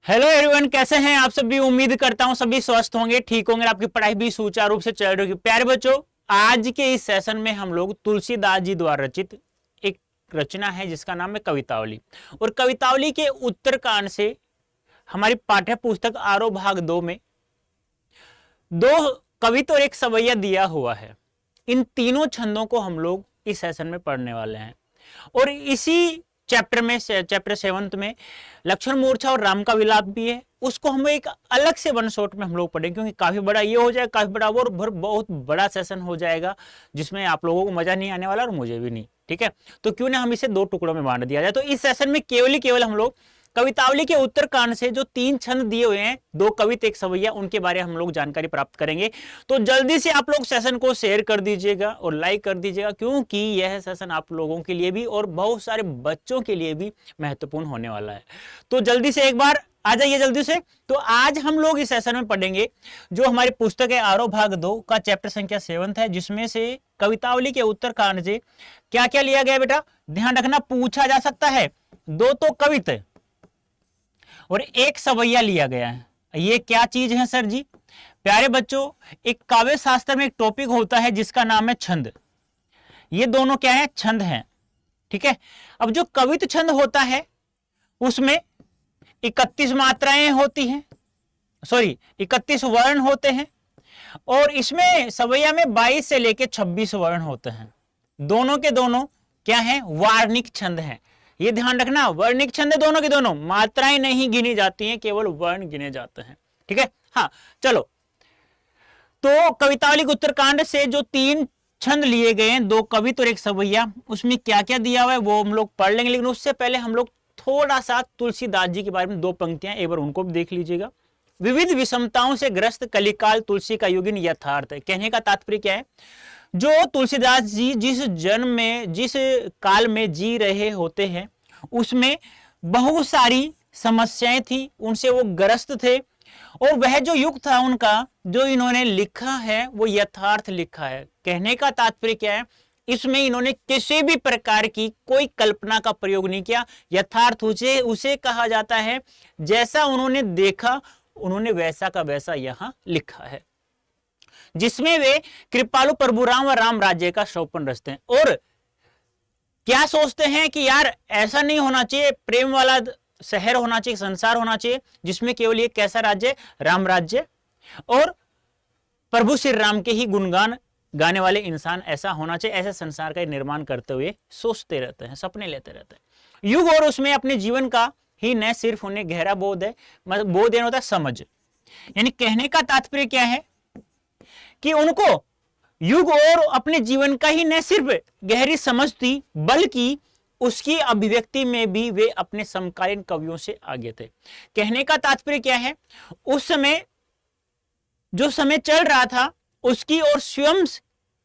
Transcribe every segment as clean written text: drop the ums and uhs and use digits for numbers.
Hello everyone, कैसे हैं आप सभी। उम्मीद करता हूं सभी स्वस्थ होंगे, ठीक होंगे, आपकी पढ़ाई भी सुचारू रूप से चल रही होगी। प्यारे बच्चों, आज के इस सेशन में हम लोग तुलसीदास जी द्वारा रचित एक रचना है जिसका नाम है कवितावली, और कवितावली के उत्तरकांड से हमारी पाठ्य पुस्तक आरोह भाग 2 में 2 कवित और एक सवैया दिया हुआ है। इन तीनों छंदों को हम लोग इस सेशन में पढ़ने वाले हैं, और इसी चैप्टर 7 में लक्षण मूर्छा और राम का विलाप भी है। उसको हम एक अलग से वन शॉट में हम लोग पढ़ेंगे, क्योंकि काफी बड़ा ये हो जाएगा, काफी बड़ा वो, और बहुत बड़ा सेशन हो जाएगा जिसमें आप लोगों को मजा नहीं आने वाला और मुझे भी नहीं। ठीक है, तो क्यों ना हम इसे 2 टुकड़ों में बांट दिया जाए। तो इस सेशन में केवल हम लोग कवितावली के उत्तरकांड से जो 3 छंद दिए हुए हैं, 2 कवित एक सवैया, उनके बारे में हम लोग जानकारी प्राप्त करेंगे। तो जल्दी से आप लोग सेशन को शेयर कर दीजिएगा और लाइक कर दीजिएगा, क्योंकि यह सेशन आप लोगों के लिए भी और बहुत सारे बच्चों के लिए भी महत्वपूर्ण होने वाला है। तो जल्दी से एक बार आ जाइए जल्दी से। तो आज हम लोग इस सेशन में पढ़ेंगे जो हमारी पुस्तक है आरोह भाग 2 का चैप्टर संख्या 7 है, जिसमें से कवितावली के उत्तरकांड से क्या क्या लिया गया। बेटा ध्यान रखना, पूछा जा सकता है 2 तो कवित और एक सवैया लिया गया है। ये क्या चीज है सर जी? प्यारे बच्चों, एक काव्य शास्त्र में एक टॉपिक होता है जिसका नाम है छंद। ये दोनों क्या है? छंद हैं। ठीक है, अब जो कवित छंद होता है उसमें 31 मात्राएं होती हैं, 31 वर्ण होते हैं, और इसमें सवैया में 22 से लेकर 26 वर्ण होते हैं। दोनों के दोनों क्या है? वार्णिक छंद हैं। ये ध्यान रखना, वर्णिक छंद दोनों के दोनों, मात्राएं नहीं गिनी जाती हैं, केवल वर्ण गिने जाते हैं। ठीक है, हाँ चलो। तो कवितावली के उत्तरकांड से जो 3 छंद लिए गए हैं, 2 कवित और एक सवैया, उसमें क्या क्या दिया हुआ है वो हम लोग पढ़ लेंगे, लेकिन उससे पहले हम लोग थोड़ा सा तुलसीदास जी के बारे में 2 पंक्तियां एक बार उनको भी देख लीजिएगा। विविध विषमताओं से ग्रस्त कलिकाल तुलसी का युगिन यथार्थ है। कहने का तात्पर्य क्या है? जो तुलसीदास जी जिस जन्म में, जिस काल में जी रहे होते हैं, उसमें बहुत सारी समस्याएं थी, उनसे वो ग्रस्त थे, और वह जो युग था उनका, जो इन्होंने लिखा है वो यथार्थ लिखा है। कहने का तात्पर्य क्या है? इसमें इन्होंने किसी भी प्रकार की कोई कल्पना का प्रयोग नहीं किया। यथार्थ उसे कहा जाता है, जैसा उन्होंने देखा उन्होंने वैसा का वैसा यहां लिखा है, जिसमें वे कृपालु प्रभुराम व राम राज्य का शोभन रचते हैं। और क्या सोचते हैं कि यार ऐसा नहीं होना चाहिए, प्रेम वाला शहर होना चाहिए, संसार होना चाहिए जिसमें केवल ये कैसा राज्य? राम राज्य, और प्रभु श्री राम के ही गुणगान गाने वाले इंसान ऐसा होना चाहिए। ऐसे संसार का निर्माण करते हुए सोचते रहते हैं, सपने लेते रहते हैं युग, और उसमें अपने जीवन का ही न सिर्फ उन्हें गहरा बोध है, मतलब बोध देना होता है समझ। यानी कहने का तात्पर्य क्या है कि उनको युग और अपने जीवन का ही न सिर्फ गहरी समझ थी, बल्कि उसकी अभिव्यक्ति में भी वे अपने समकालीन कवियों से आगे थे। कहने का तात्पर्य क्या है? उस समय जो समय चल रहा था उसकी और स्वयं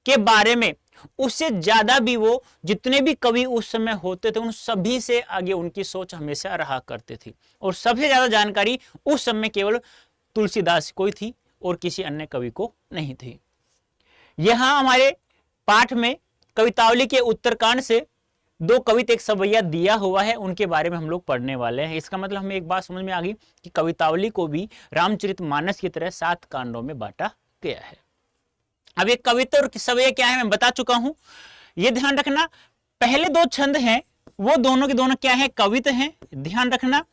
के बारे में उससे ज्यादा भी वो जितने भी कवि उस समय होते थे उन सभी से आगे उनकी सोच हमेशा रहा करती थी, और सबसे ज्यादा जानकारी उस समय केवल तुलसीदास को ही थी और किसी अन्य कवि को नहीं थी। यहां हमारे पाठ में कवितावली के उत्तरकांड से 2 कवित एक सवैया दिया हुआ है, उनके बारे में हम लोग पढ़ने वाले हैं। इसका मतलब हमें एक बात समझ में आ गई कि कवितावली को भी रामचरितमानस की तरह 7 कांडों में बांटा गया है। अब ये कविता और सवैया क्या है मैं बता चुका हूं। ये ध्यान रखना, पहले 2 छंद हैं वो दोनों के दोनों क्या है? कवित हैं। ध्यान रखना,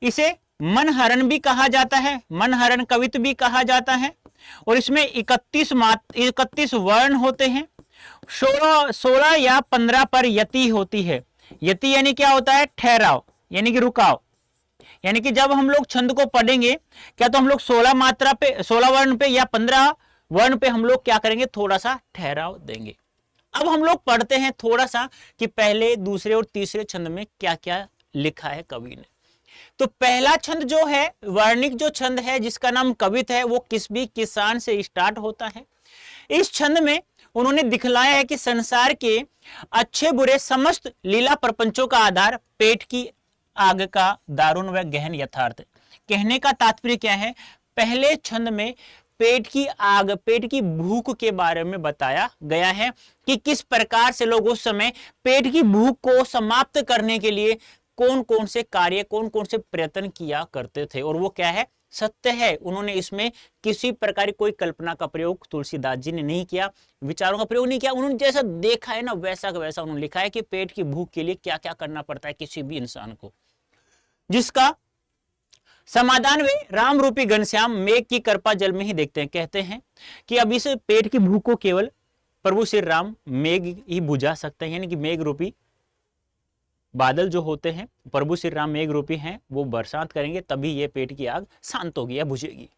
इसे मनहरण भी कहा जाता है, मनहरण कवित भी कहा जाता है, और इसमें 31 वर्ण होते हैं। 16 या 15 पर यति होती है। यति यानी क्या होता है? ठहराव, यानी कि रुकाव। यानी कि जब हम लोग छंद को पढ़ेंगे, क्या तो हम लोग 16 मात्रा पे, 16 वर्ण पे या 15 वर्ण पे हम लोग क्या करेंगे? थोड़ा सा ठहराव देंगे। अब हम लोग पढ़ते हैं थोड़ा सा कि पहले, दूसरे और तीसरे छंद में क्या क्या लिखा है कवि ने। तो पहला छंद जो है, वर्णिक जो छंद है जिसका नाम कवित है, वो किस भी किसान से स्टार्ट होता है। इस छंद में उन्होंने दिखलाया है कि संसार के अच्छे बुरे समस्त लीला प्रपंचों का आधार पेट की आग का दारुण व गहन यथार्थ। कहने का तात्पर्य क्या है? पहले छंद में पेट की आग, पेट की भूख के बारे में बताया गया है कि किस प्रकार से लोग उस समय पेट की भूख को समाप्त करने के लिए कौन कौन से कार्य, कौन कौन से प्रयत्न किया करते थे, और वो क्या है, सत्य है। उन्होंने इसमें किसी प्रकार की कोई कल्पना का प्रयोग तुलसीदास जी ने नहीं किया, विचारों का प्रयोग नहीं किया। उन्होंने जैसा देखा है ना वैसा का वैसा उन्होंने लिखा है कि पेट की भूख के लिए क्या क्या करना पड़ता है किसी भी इंसान को, जिसका समाधान वे राम रूपी घनश्याम मेघ की कृपा जल में ही देखते हैं। कहते हैं कि अब इस पेट की भूख को केवल प्रभु श्री राम मेघ ही बुझा सकते हैं, यानी कि मेघ रूपी बादल जो होते हैं, प्रभु श्री राम मेघ रूपी हैं, वो बरसात करेंगे तभी ये पेट की आग शांत होगी या बुझेगी।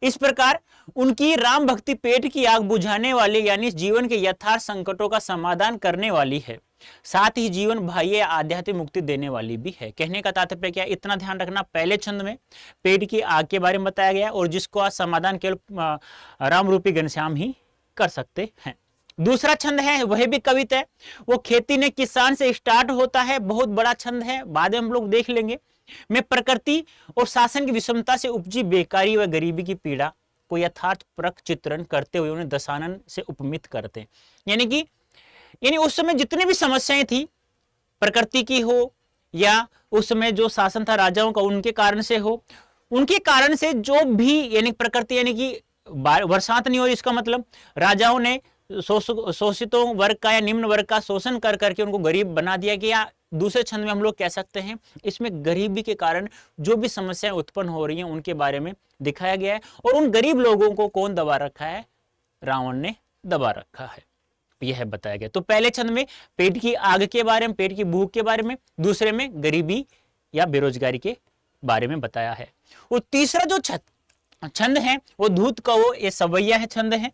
इस प्रकार उनकी राम भक्ति पेट की आग बुझाने वाली यानी जीवन के यथार्थ संकटों का समाधान करने वाली है, साथ ही जीवन बाह्य आध्यात्मिक मुक्ति देने वाली भी है। कहने का तात्पर्य क्या है, इतना ध्यान रखना, पहले छंद में पेट की आग के बारे में बताया गया और जिसको आज समाधान केवल राम रूपी घनश्याम ही कर सकते हैं। दूसरा छंद है वह भी कविता है, वो खेती ने किसान से स्टार्ट होता है, बहुत बड़ा छंद है, बाद में हम लोग देख लेंगे। में प्रकृति और शासन की विषमता से उपजी बेकारी व गरीबी की पीड़ा को यथार्थ परक चित्रण करते हुए उन्हें दशानन से उपमित करते हैं। यानी उस समय जितनी भी समस्याएं थी, प्रकृति की हो या उस समय जो शासन था राजाओं का उनके कारण से हो, उनके कारण से जो भी यानी प्रकृति यानी कि बरसात नहीं हो, इसका मतलब राजाओं ने शोषितों वर्ग का या निम्न वर्ग का शोषण कर करके उनको गरीब बना दिया गया। दूसरे छंद में हम लोग कह सकते हैं इसमें गरीबी के कारण जो भी समस्याएं उत्पन्न हो रही हैं उनके बारे में दिखाया गया है, और उन गरीब लोगों को कौन दबा रखा है, रावण ने दबा रखा है, यह बताया गया। तो पहले छंद में पेट की आग के बारे में, पेट की भूख के बारे में, दूसरे में गरीबी या बेरोजगारी के बारे में बताया है। और तीसरा जो छंद है वो धूत कहो ये सवैया है छंद है,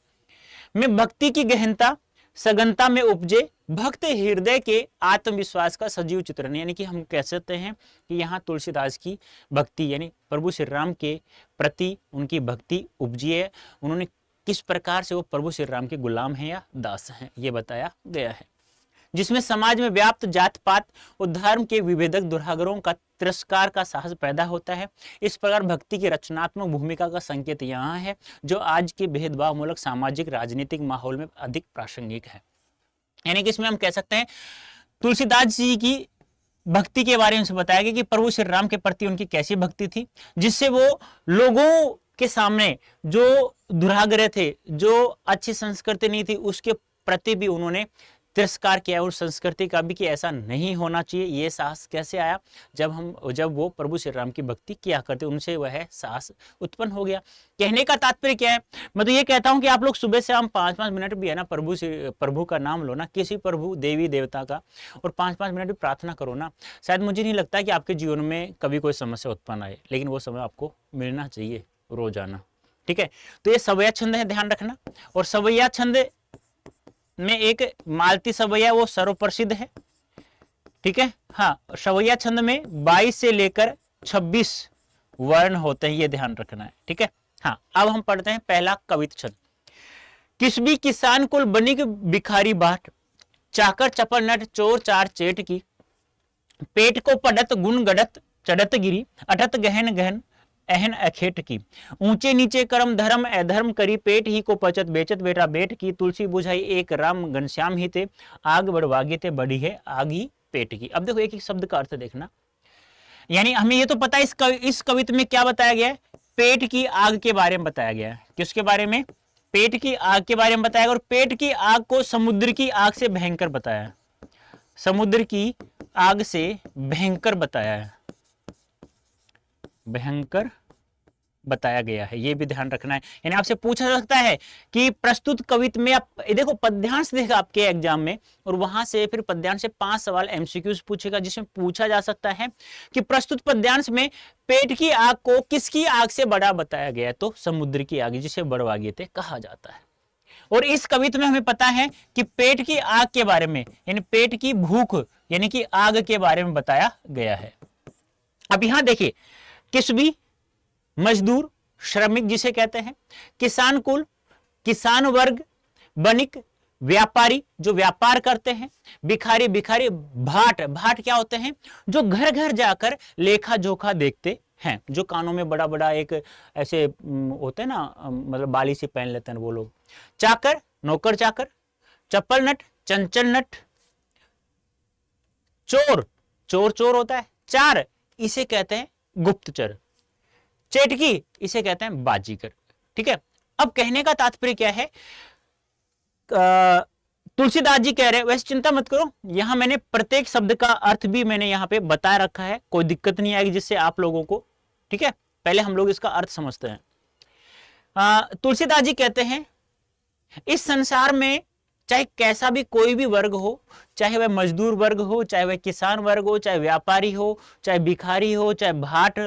में भक्ति की गहनता सघनता में उपजे भक्त हृदय के आत्मविश्वास का सजीव चित्रण, यानी कि हम कह सकते हैं कि यहाँ तुलसीदास की भक्ति यानी प्रभु श्री राम के प्रति उनकी भक्ति उपजी है। उन्होंने किस प्रकार से वो प्रभु श्री राम के गुलाम हैं या दास हैं ये बताया गया है, जिसमें समाज में व्याप्त जात पात और धर्म के विभेदक दुराग्रहों का तिरस्कार का साहस पैदा होता है। इस प्रकार भक्ति की रचनात्मक भूमिका का संकेत यहाँ है जो आज के भेदभाव मूलक सामाजिक राजनीतिक माहौल में अधिक प्रासंगिक है। यानी कि इसमें हम कह सकते हैं तुलसीदास जी की भक्ति के बारे में से बताया गया कि प्रभु श्री राम के प्रति उनकी कैसी भक्ति थी, जिससे वो लोगों के सामने जो दुराग्रह थे, जो अच्छी संस्कृति नहीं थी, उसके प्रति भी उन्होंने तिरस्कार किया और संस्कृति का भी कि ऐसा नहीं होना चाहिए। ये साहस कैसे आया, जब वो प्रभु श्री राम की भक्ति किया करते, उनसे वह साहस उत्पन्न हो गया। कहने का तात्पर्य क्या है, मैं तो ये कहता हूं कि आप लोग सुबह से हम 5-5 मिनट भी है ना प्रभु का नाम लो ना, किसी प्रभु देवी देवता का, और 5-5 मिनट भी प्रार्थना करो ना, शायद मुझे नहीं लगता कि आपके जीवन में कभी कोई समस्या उत्पन्न आए, लेकिन वो समय आपको मिलना चाहिए रोजाना। ठीक है, तो ये सवैया छंद है, ध्यान रखना। और सवैया छंद में एक मालती सवैया वो सर्वप्रसिद्ध है। ठीक है, हाँ, सवैया छंद में 22 से लेकर 26 वर्ण होते हैं, ये ध्यान रखना है। ठीक है, हाँ, अब हम पढ़ते हैं पहला कवित छंद। किस भी किसान कुल बनिक भिखारी बाट, चाकर चपल नट चोर चार चेट की, पेट को पड़त गुण गड़त चढ़त गिरी, अटत गहन गहन एहन अखेट की, ऊंचे नीचे कर्म धर्म अधर्म करी, पेट ही को पचत बेचत बेटा बेट की, तुलसी बुझाई एक राम घनश्याम ही थे, आग बढ़वागे थे बड़ी है आगी पेट की। अब देखो एक एक शब्द का अर्थ देखना, यानी हमें ये तो पता है इस कविता में क्या बताया गया है, पेट की आग के बारे में बताया गया है। किसके बारे में, पेट की आग के बारे में बताया गया, और पेट की आग को समुद्र की आग से भयंकर बताया है, समुद्र की आग से भयंकर बताया है, भयंकर बताया गया है, ये भी ध्यान रखना है। यानी आपसे पूछा जा सकता है कि प्रस्तुत कविता में आप देखो पद्यांश देगा आपके एग्जाम में, और वहां से फिर पद्यांश से 5 सवाल एमसीक्यूज पूछेगा, जिसमें पूछा जा सकता है कि प्रस्तुत पद्यांश में पेट की आग को किसकी आग से बड़ा बताया गया है, तो समुद्र की आग जिसे बड़वागीते कहा जाता है। और इस कविता में हमें पता है कि पेट की आग के बारे में यानी पेट की भूख यानी कि आग के बारे में बताया गया है। अब यहां देखिए, किस भी मजदूर श्रमिक जिसे कहते हैं, किसान कुल किसान वर्ग, बनिक व्यापारी जो व्यापार करते हैं, भिखारी भिखारी, भाट भाट क्या होते हैं, जो घर घर जाकर लेखा जोखा देखते हैं, जो कानों में बड़ा बड़ा एक ऐसे होते हैं ना, मतलब बाली से पहन लेते हैं वो लोग, चाकर नौकर चाकर, चप्पल नट चंचल नट, चोर चोर चोर होता है। 4 इसे कहते हैं गुप्तचर। चेटकी इसे कहते हैं बाजीगर। ठीक है, अब कहने का तात्पर्य क्या है, तुलसीदास जी कह रहे हैं, वैसे चिंता मत करो, यहां मैंने प्रत्येक शब्द का अर्थ भी मैंने यहां पे बता रखा है, कोई दिक्कत नहीं आएगी जिससे आप लोगों को। ठीक है, पहले हम लोग इसका अर्थ समझते हैं। तुलसीदास जी कहते हैं इस संसार में चाहे कैसा भी कोई भी वर्ग हो, चाहे वह मजदूर वर्ग हो, चाहे वह किसान वर्ग हो, चाहे व्यापारी हो, चाहे भिखारी हो, चाहे भाट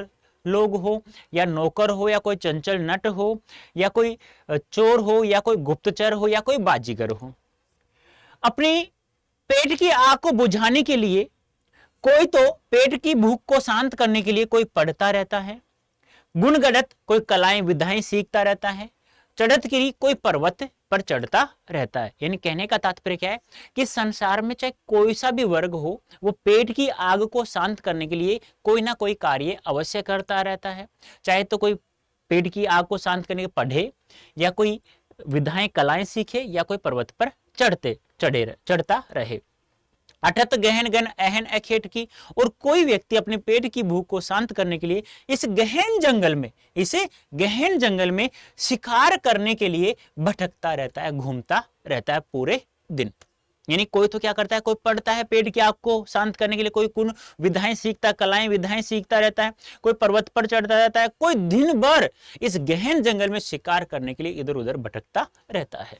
लोग हो, या नौकर हो, या कोई चंचल नट हो, या कोई चोर हो, या कोई गुप्तचर हो, या कोई बाजीगर हो, अपनी पेट की आग को बुझाने के लिए कोई तो पेट की भूख को शांत करने के लिए कोई पढ़ता रहता है, गुणगणत कोई कलाएं विधाएं सीखता रहता है, चढ़तगिरी कोई पर्वत पर चढ़ता रहता है। यानी कहने का तात्पर्य क्या है कि संसार में चाहे कोई सा भी वर्ग हो, वो पेट की आग को शांत करने के लिए कोई ना कोई कार्य अवश्य करता रहता है। चाहे तो कोई पेट की आग को शांत करने के पढ़े, या कोई विधाएं कलाएं सीखे, या कोई पर्वत पर चढ़ता रहे। अठत गहन गन अहन अखेट की, और कोई व्यक्ति अपने पेट की भूख को शांत करने के लिए इस गहन जंगल में शिकार करने के लिए भटकता रहता है, घूमता रहता है पूरे दिन। यानी कोई तो क्या करता है, कोई पढ़ता है पेट की आग को शांत करने के लिए, कोई कुछ विधाएं सीखता, कलाएं विधाएं सीखता रहता है, कोई पर्वत पर चढ़ता रहता है, कोई दिन भर इस गहन जंगल में शिकार करने के लिए इधर उधर भटकता रहता है।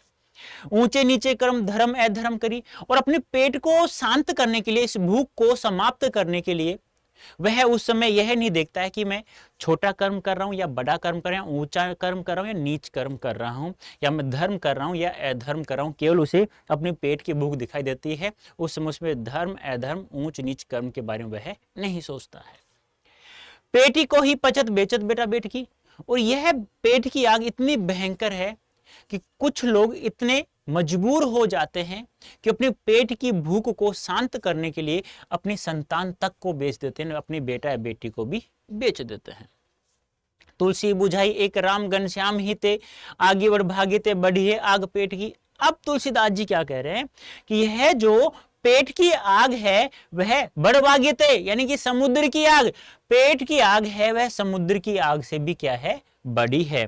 ऊंचे नीचे कर्म धर्म अधर्म करी, और अपने पेट को शांत करने के लिए, इस भूख को समाप्त करने के लिए वह उस समय यह नहीं देखता है कि मैं छोटा कर्म कर रहा हूं या बड़ा कर्म कर रहा हूं, ऊंचा कर्म कर रहा हूं या नीच कर्म कर रहा हूं, या मैं धर्म कर रहा हूं या अधर्म कर रहा हूं। केवल उसे अपने पेट की भूख दिखाई देती है, उस समय उसमें धर्म अधर्म ऊंच नीच कर्म के बारे में वह नहीं सोचता है। पेटी को ही पचत बेचत बेटा बेट की, और यह पेट की आग इतनी भयंकर है कि कुछ लोग इतने मजबूर हो जाते हैं कि अपने पेट की भूख को शांत करने के लिए अपनी संतान तक को बेच देते हैं, अपनी बेटा या बेटी को भी बेच देते हैं। तुलसी बुझाई एक राम घनश्याम ही ते, आगे बढ़ भागे ते बढ़ी है आग पेट की। अब तुलसीदास जी क्या कह रहे हैं कि यह जो पेट की आग है वह बड़भागे थे, यानी कि समुद्र की आग, पेट की आग है वह समुद्र की आग से भी क्या है, बड़ी है।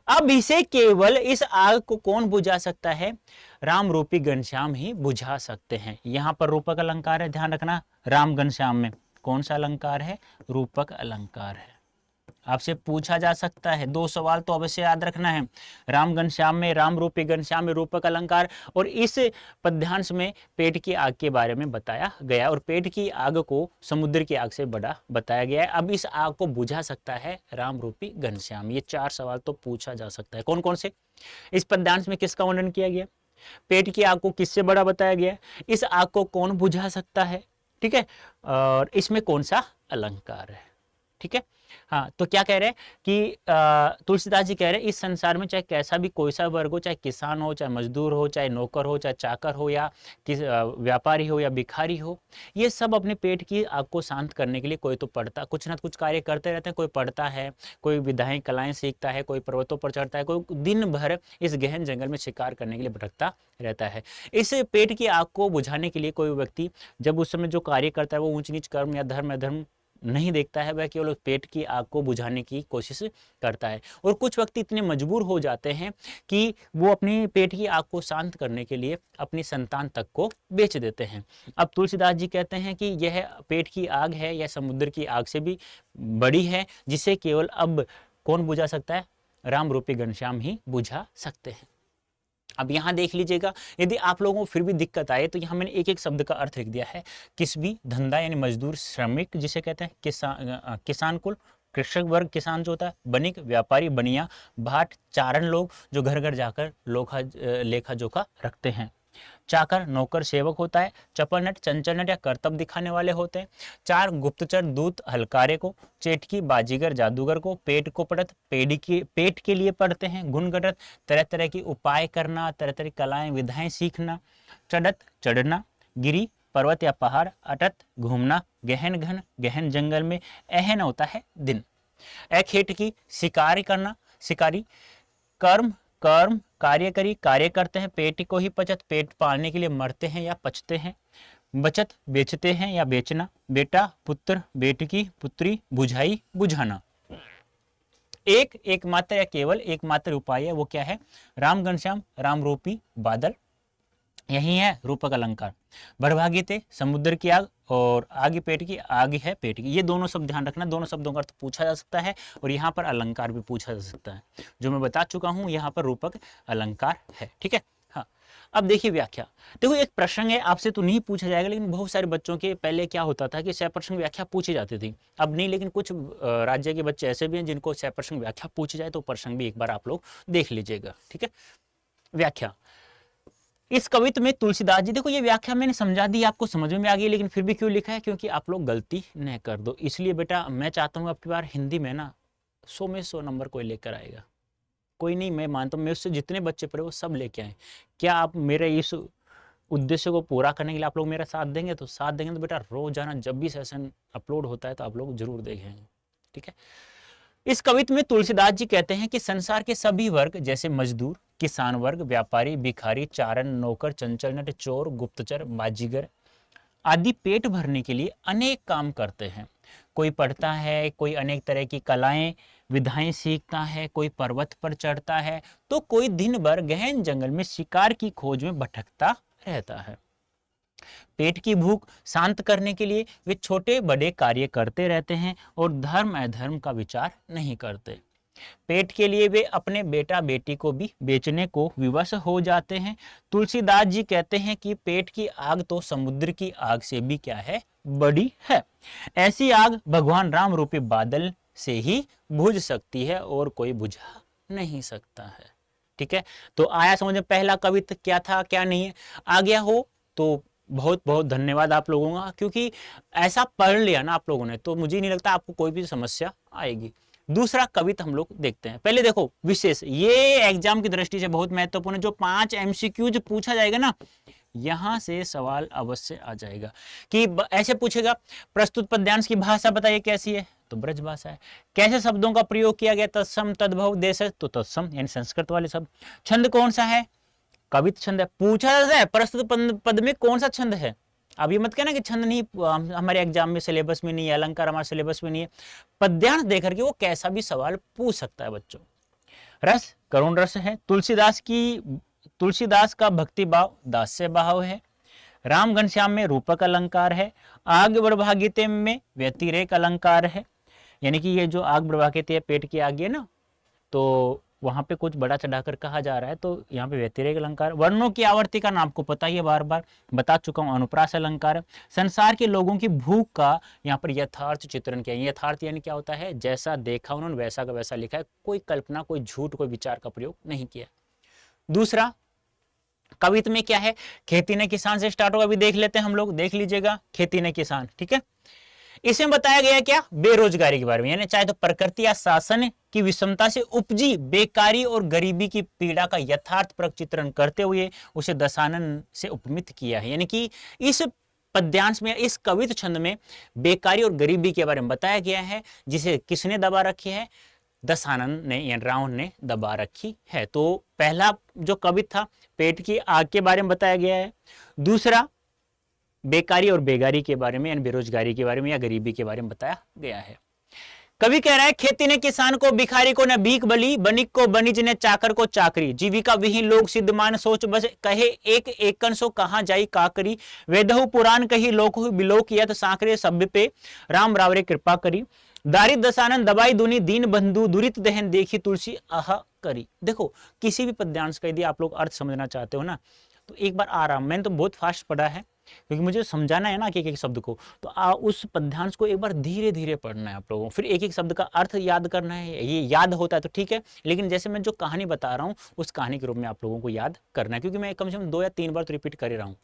अब इसे केवल इस आग को कौन बुझा सकता है, राम रूपी घनश्याम ही बुझा सकते हैं। यहां पर रूपक अलंकार है, ध्यान रखना, राम घनश्याम में कौन सा अलंकार है, रूपक अलंकार है। आपसे पूछा जा सकता है, 2 सवाल तो अवश्य याद रखना है। राम घनश्याम में, राम रूपी घनश्याम में रूपक अलंकार, और इस पद्यांश में पेट की आग के बारे में बताया गया, और पेट की आग को समुद्र की आग से बड़ा बताया गया है। अब इस आग को बुझा सकता है राम रूपी घनश्याम। ये 4 सवाल तो पूछा जा सकता है। कौन कौन से, इस पद्यांश में किसका वर्णन किया गया, पेट की आग को किससे बड़ा बताया गया, इस आग को कौन बुझा सकता है, ठीक है, और इसमें कौन सा अलंकार है। ठीक है, हाँ, तो क्या कह रहे हैं कि तुलसीदास जी कह रहे हैं इस संसार में चाहे कैसा भी कोई सा वर्ग हो, चाहे किसान हो, चाहे मजदूर हो, चाहे नौकर हो, चाहे चाकर हो, या व्यापारी हो या भिखारी हो, ये सब अपने पेट की आग को शांत करने के लिए कोई तो पढ़ता, कुछ ना कुछ कार्य करते रहते हैं। कोई पढ़ता है, कोई विधाएं कलाएं सीखता है, कोई पर्वतों पर चढ़ता है, कोई दिन भर इस गहन जंगल में शिकार करने के लिए भटकता रहता है। इस पेट की आग को बुझाने के लिए कोई व्यक्ति जब उस समय जो कार्य करता है वो ऊंच नीच कर्म या धर्म अधर्म नहीं देखता है, वह केवल पेट की आग को बुझाने की कोशिश करता है। और कुछ व्यक्ति इतने मजबूर हो जाते हैं कि वो अपनी पेट की आग को शांत करने के लिए अपनी संतान तक को बेच देते हैं। अब तुलसीदास जी कहते हैं कि यह पेट की आग है, यह समुद्र की आग से भी बड़ी है, जिसे केवल अब कौन बुझा सकता है, राम रूपी घनश्याम ही बुझा सकते हैं। अब यहां देख लीजिएगा, यदि आप लोगों को फिर भी दिक्कत आए तो यहां मैंने एक एक शब्द का अर्थ लिख दिया है। किसबी धंधा यानी मजदूर श्रमिक जिसे कहते हैं, किसान कुल कृषक वर्ग किसान जो होता है, बनिक व्यापारी बनिया, भाट चारण लोग जो घर घर जाकर लेखा जोखा रखते हैं, चाकर नौकर सेवक होता है, चपल नट चंचल नट या कर्तव्य दिखाने वाले होते हैं, 4 गुप्तचर दूत हलकारे को, चेटकी बाजीगर जादूगर को, पेट को पढ़त पेट के लिए पढ़ते हैं, गुणगणत तरह तरह की उपाय करना, तरह तरह की कलाएं विधाएं सीखना, चढ़त चढ़ना, गिरी पर्वत या पहाड़, अटत घूमना, गहन जंगल में, अहन होता है दिन, अखेट की शिकारी करना, शिकारी, कर्म कार्य करते हैं, पेट को ही पचत पेट पालने के लिए मरते हैं या पचते हैं, बचत बेचते हैं या बेचना, बेटा पुत्र बेटकी पुत्री, बुझाई बुझाना। एक एकमात्र या केवल एकमात्र उपाय है, वो क्या है? राम घनश्याम राम रूपी बादल, यही है रूपक अलंकार। बड़भागी थे समुद्र की आग, और आगे पेट की, आग है पेट की। ये दोनों शब्द ध्यान रखना, दोनों शब्दों का अर्थ पूछा जा सकता है और यहाँ पर अलंकार भी पूछा जा सकता है। जो मैं बता चुका हूँ यहाँ पर रूपक अलंकार है, ठीक है। हाँ, अब देखिए व्याख्या। देखो एक प्रश्न है, आपसे तो नहीं पूछा जाएगा, लेकिन बहुत सारे बच्चों के पहले क्या होता था कि 100% व्याख्या पूछी जाती थी, अब नहीं। लेकिन कुछ राज्य के बच्चे ऐसे भी हैं जिनको 100% व्याख्या पूछी जाए, तो प्रश्न भी एक बार आप लोग देख लीजिएगा, ठीक है। व्याख्या, इस कवित्व में तुलसीदास जी, देखो ये व्याख्या मैंने समझा दी, आपको समझ में आ गई, लेकिन फिर भी क्यों लिखा है? क्योंकि आप लोग गलती न कर दो, इसलिए बेटा मैं चाहता हूँ आपकी बार हिंदी में ना 100 में 100 नंबर कोई लेकर आएगा। कोई नहीं, मैं मानता हूँ, मैं उससे जितने बच्चे पढ़े वो सब लेके आए। क्या आप मेरे इस उद्देश्य को पूरा करने के लिए आप लोग मेरा साथ देंगे? तो साथ देंगे तो बेटा रोजाना जब भी सेशन अपलोड होता है तो आप लोग जरूर देखेंगे, ठीक है। इस कवित्व में तुलसीदास जी कहते हैं कि संसार के सभी वर्ग, जैसे मजदूर, किसान वर्ग, व्यापारी, भिखारी, चारण, नौकर, चंचल नट, चोर, गुप्तचर, बाजीगर आदि पेट भरने के लिए अनेक काम करते हैं। कोई पढ़ता है, कोई अनेक तरह की कलाएं विधाएं सीखता है, कोई पर्वत पर चढ़ता है, तो कोई दिन भर गहन जंगल में शिकार की खोज में भटकता रहता है। पेट की भूख शांत करने के लिए वे छोटे बड़े कार्य करते रहते हैं और धर्म अधर्म का विचार नहीं करते। पेट के लिए वे अपने बेटा बेटी को भी बेचने को विवश हो जाते हैं। तुलसीदास जी कहते हैं कि पेट की आग तो समुद्र की आग से भी क्या है? बड़ी है। ऐसी आग भगवान राम रूपी बादल से ही बुझ सकती है और कोई बुझा नहीं सकता है, ठीक है। तो आया समझ में पहला कवित्व क्या था क्या नहीं है? आ गया हो तो बहुत बहुत धन्यवाद आप लोगों का, क्योंकि ऐसा पढ़ लिया ना आप लोगों ने तो मुझे नहीं लगता आपको कोई भी समस्या आएगी। दूसरा कवित्व हम लोग देखते हैं। पहले देखो विशेष, ये एग्जाम की दृष्टि से बहुत महत्वपूर्ण है। जो 5 MCQ पूछा जाएगा ना, यहां से सवाल अवश्य आ जाएगा कि ऐसे पूछेगा, प्रस्तुत पद्यांश की भाषा बताइए कैसी है? तो ब्रज भाषा है। कैसे शब्दों का प्रयोग किया गया? तत्सम तद्भव देश, तो तत्सम यानी संस्कृत वाले शब्द। छंद कौन सा है? कवित्व छंद है। पूछा जाता है प्रस्तुत पद में कौन सा छंद है। अब ये मत कहना कि छंद नहीं, हमारे एग्जाम में सिलेबस में नहीं है, अलंकार हमारे सिलेबस में नहीं है। पद्यांश देकर के वो कैसा भी सवाल पूछ सकता है बच्चों। रस करुण रस है। तुलसीदास का भक्ति भाव दास्य भाव है। राम घनश्याम में रूपक अलंकार है। आग बड़भागिते में व्यतिरेक अलंकार है। यानी कि ये जो आग बड़भागिते पेट की आग है ना, तो वहां पे कुछ बड़ा चढ़ाकर कहा जा रहा है, तो यहाँ पे व्यतिरेक अलंकार। वर्णों की आवर्ती का नाम आपको पता ही है, बार बार बता चुका हूँ, अनुप्रास अलंकार। संसार के लोगों की भूख का यहाँ पर यथार्थ चित्रण किया। यथार्थ यानी क्या होता है? जैसा देखा उन्होंने वैसा का वैसा लिखा है, कोई कल्पना, कोई झूठ, कोई विचार का प्रयोग नहीं किया। दूसरा कवित्व में क्या है? खेती ने किसान से स्टार्ट होगा, अभी देख लेते हैं हम लोग, देख लीजिएगा खेती ने किसान, ठीक है। इसमें बताया गया क्या? बेरोजगारी के बारे में, यानी चाहे तो प्रकृति या शासन की विषमता से उपजी बेकारी और गरीबी की पीड़ा का यथार्थ चित्रण करते हुए उसे दशानन से उपमित किया है। यानी कि इस पद्यांश में, इस कवित्व छंद में बेकारी और गरीबी के बारे में बताया गया है, जिसे किसने दबा रखी है? दशानन ने या रावण ने दबा रखी है। तो पहला जो कवित्व था पेट की आग के बारे में बताया गया है। दूसरा बेकारी और बेगारी के बारे में, यानी बेरोजगारी के बारे में या गरीबी के बारे में बताया गया है। कवि कह रहा है, खेती ने किसान को, भिखारी को न भीख बली, बनिक को बनिज ने चाकर को चाकरी, जीविका विहीन लोग सिद्धमान सोच बस, कहे एक एकन सो कहां जाई काकरी, वेदहु पुराण कही लोक बिलोक यत साकरे सभ्य पे राम रावरे कृपा करी, दारिद्र दशानन दबाई दुनी दीन बंधु दुरित दहन देखी तुलसी आह करी। देखो किसी भी पद्यांश का यदि आप लोग अर्थ समझना चाहते हो ना, तो एक बार आराम, मैंने तो बहुत फास्ट पढ़ा है क्योंकि मुझे समझाना है ना कि एक शब्द को, तो उस पद्यांश को एक बार धीरे धीरे पढ़ना है आप लोगों को, फिर एक एक शब्द का अर्थ याद करना है। ये याद होता है तो ठीक है, लेकिन जैसे मैं जो कहानी बता रहा हूँ उस कहानी के रूप में आप लोगों को याद करना है, क्योंकि मैं कम से कम 2 या 3 बार तो रिपीट कर ही रहा हूँ।